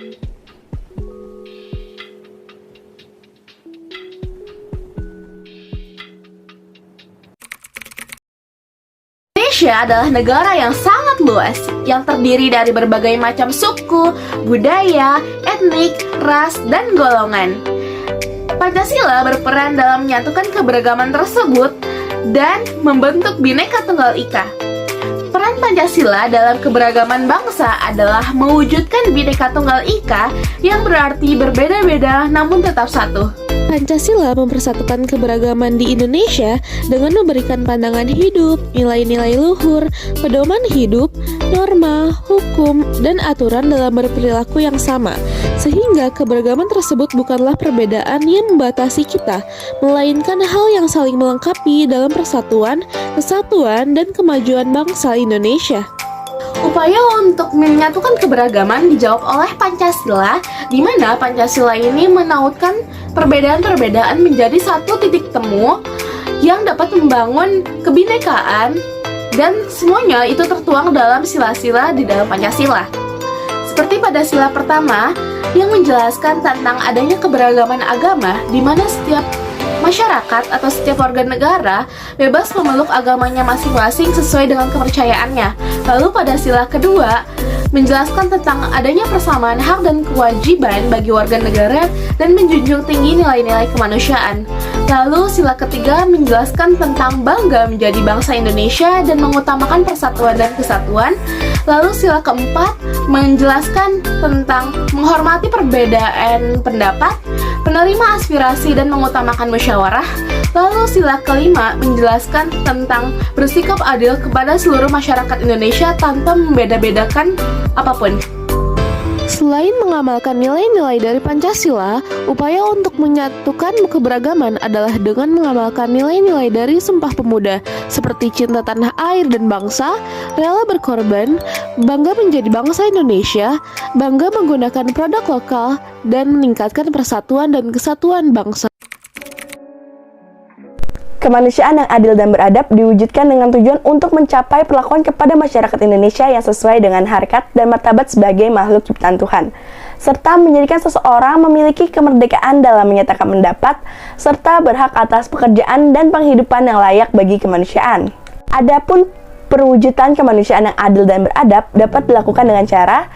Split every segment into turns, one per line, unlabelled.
Indonesia adalah negara yang sangat luas, yang terdiri dari berbagai macam suku, budaya, etnik, ras, dan golongan. Pancasila berperan dalam menyatukan keberagaman tersebut dan membentuk Bhinneka Tunggal Ika. Peran Pancasila dalam keberagaman bangsa adalah mewujudkan Bhinneka Tunggal Ika yang berarti berbeda-beda namun tetap satu.
Pancasila mempersatukan keberagaman di Indonesia dengan memberikan pandangan hidup, nilai-nilai luhur, pedoman hidup, norma, hukum, dan aturan dalam berperilaku yang sama. Sehingga keberagaman tersebut bukanlah perbedaan yang membatasi kita, melainkan hal yang saling melengkapi dalam persatuan, kesatuan, dan kemajuan bangsa Indonesia.
Upaya untuk menyatukan keberagaman dijawab oleh Pancasila, di mana Pancasila ini menautkan perbedaan-perbedaan menjadi satu titik temu yang dapat membangun kebinekaan, dan semuanya itu tertuang dalam sila-sila di dalam Pancasila. Seperti pada sila pertama yang menjelaskan tentang adanya keberagaman agama, di mana setiap masyarakat atau setiap warga negara bebas memeluk agamanya masing-masing sesuai dengan kepercayaannya. Lalu pada sila kedua menjelaskan tentang adanya persamaan hak dan kewajiban bagi warga negara dan menjunjung tinggi nilai-nilai kemanusiaan. Lalu sila ketiga menjelaskan tentang bangga menjadi bangsa Indonesia dan mengutamakan persatuan dan kesatuan. Lalu sila keempat menjelaskan tentang menghormati perbedaan pendapat, penerima aspirasi dan mengutamakan musyawarah. Lalu sila kelima menjelaskan tentang bersikap adil kepada seluruh masyarakat Indonesia tanpa membeda-bedakan apapun.
Selain mengamalkan nilai-nilai dari Pancasila, upaya untuk menyatukan keberagaman adalah dengan mengamalkan nilai-nilai dari Sumpah Pemuda, seperti cinta tanah air dan bangsa, rela berkorban, bangga menjadi bangsa Indonesia, bangga menggunakan produk lokal, dan meningkatkan persatuan dan kesatuan bangsa.
Kemanusiaan yang adil dan beradab diwujudkan dengan tujuan untuk mencapai perlakuan kepada masyarakat Indonesia yang sesuai dengan harkat dan martabat sebagai makhluk ciptaan Tuhan, serta menjadikan seseorang memiliki kemerdekaan dalam menyatakan pendapat, serta berhak atas pekerjaan dan penghidupan yang layak bagi kemanusiaan. Adapun perwujudan kemanusiaan yang adil dan beradab dapat dilakukan dengan cara: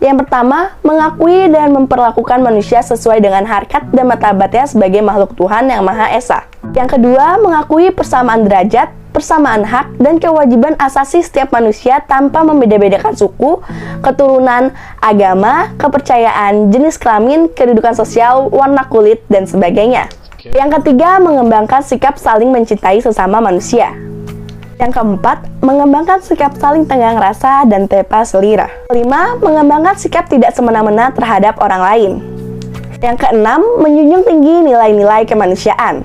yang pertama, mengakui dan memperlakukan manusia sesuai dengan harkat dan martabatnya sebagai makhluk Tuhan yang Maha Esa. Yang kedua, mengakui persamaan derajat, persamaan hak, dan kewajiban asasi setiap manusia tanpa membeda-bedakan suku, keturunan, agama, kepercayaan, jenis kelamin, kedudukan sosial, warna kulit, dan sebagainya. Yang ketiga, mengembangkan sikap saling mencintai sesama manusia. Yang keempat, mengembangkan sikap saling tenggang rasa dan tepar selera. Kelima, mengembangkan sikap tidak semena-mena terhadap orang lain. Yang keenam, menjunjung tinggi nilai-nilai kemanusiaan.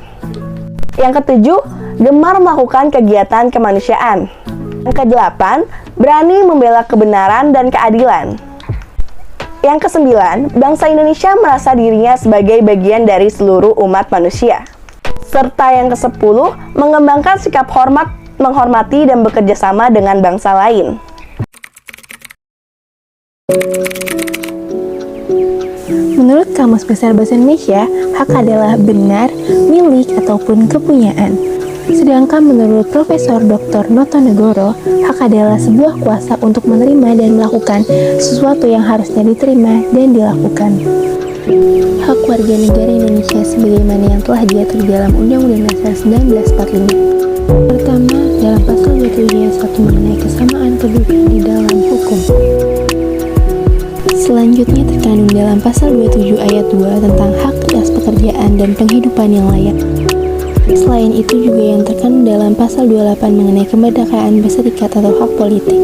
Yang ketujuh, gemar melakukan kegiatan kemanusiaan. Yang kedelapan, berani membela kebenaran dan keadilan. Yang kesembilan, bangsa Indonesia merasa dirinya sebagai bagian dari seluruh umat manusia. Serta yang kesepuluh, mengembangkan sikap hormat, menghormati dan bekerja sama dengan bangsa lain.
Menurut Kamus Besar Bahasa Indonesia, hak adalah benar, milik, ataupun kepunyaan. Sedangkan menurut Profesor Dr. Notonegoro, hak adalah sebuah kuasa untuk menerima dan melakukan sesuatu yang harusnya diterima dan dilakukan. Hak warga negara Indonesia sebagaimana yang telah diatur dalam Undang-Undang Dasar 1945. Pertama, dalam pasal 27 ayat 1 mengenai kesamaan kedudukan di dalam hukum. Selanjutnya terkandung dalam pasal 27 ayat 2 tentang hak atas pekerjaan dan penghidupan yang layak. Selain itu juga yang terkandung dalam pasal 28 mengenai kemerdekaan berserikat atau hak politik.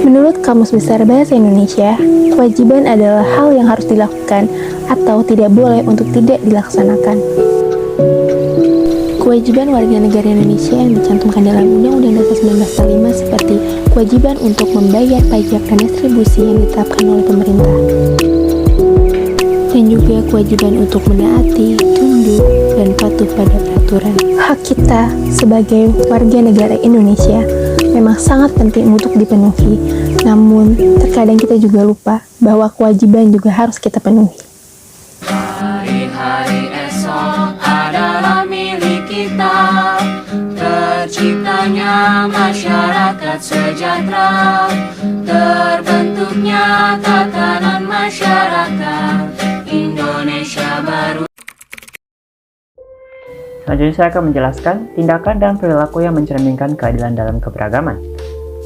Menurut Kamus Besar Bahasa Indonesia, kewajiban adalah hal yang harus dilakukan atau tidak boleh untuk tidak dilaksanakan. Kewajiban warga negara Indonesia yang dicantumkan dalam Undang-Undang Dasar 1945 seperti kewajiban untuk membayar pajak dan distribusi yang ditetapkan oleh pemerintah, dan juga kewajiban untuk menaati, tunduk, dan patuh pada peraturan. Hak kita sebagai warga negara Indonesia memang sangat penting untuk dipenuhi. Namun, terkadang kita juga lupa bahwa kewajiban juga harus kita penuhi.
Hari-hari esok adalah milik kita. Terciptanya masyarakat sejahtera, terbentuknya tatanan masyarakat Indonesia baru.
Selanjutnya saya akan menjelaskan tindakan dan perilaku yang mencerminkan keadilan dalam keberagaman.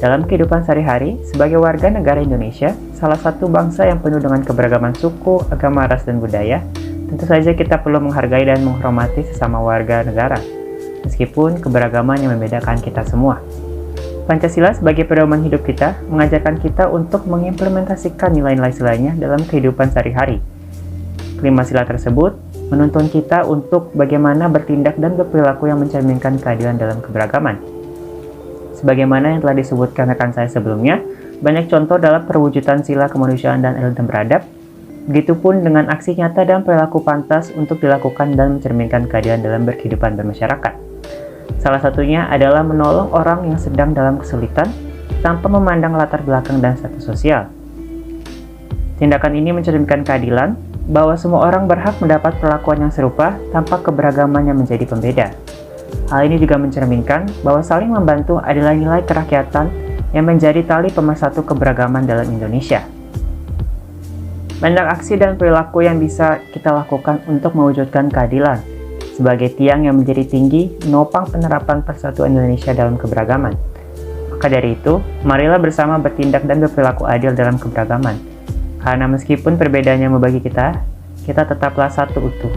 Dalam kehidupan sehari-hari, sebagai warga negara Indonesia, salah satu bangsa yang penuh dengan keberagaman suku, agama, ras, dan budaya, tentu saja kita perlu menghargai dan menghormati sesama warga negara, meskipun keberagaman yang membedakan kita semua. Pancasila sebagai pedoman hidup kita mengajarkan kita untuk mengimplementasikan nilai-nilai silanya dalam kehidupan sehari-hari. Kelima sila tersebut menuntun kita untuk bagaimana bertindak dan berperilaku yang mencerminkan keadilan dalam keberagaman. Sebagaimana yang telah disebutkan rekan saya sebelumnya, banyak contoh dalam perwujudan sila kemanusiaan dan adil dan beradab. Begitupun dengan aksi nyata dan perilaku pantas untuk dilakukan dan mencerminkan keadilan dalam berkehidupan bermasyarakat. Salah satunya adalah menolong orang yang sedang dalam kesulitan tanpa memandang latar belakang dan status sosial. Tindakan ini mencerminkan keadilan, bahwa semua orang berhak mendapat perlakuan yang serupa tanpa keberagaman yang menjadi pembeda. Hal ini juga mencerminkan bahwa saling membantu adalah nilai kerakyatan yang menjadi tali pemersatu keberagaman dalam Indonesia. Banyak aksi dan perilaku yang bisa kita lakukan untuk mewujudkan keadilan sebagai tiang yang menjadi tinggi menopang penerapan persatuan Indonesia dalam keberagaman. Maka dari itu, marilah bersama bertindak dan berperilaku adil dalam keberagaman. Karena meskipun perbedaannya membagi kita tetaplah satu utuh.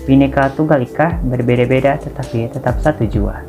Bhinneka Tunggal Ika, berbeda-beda tetapi tetap satu jua.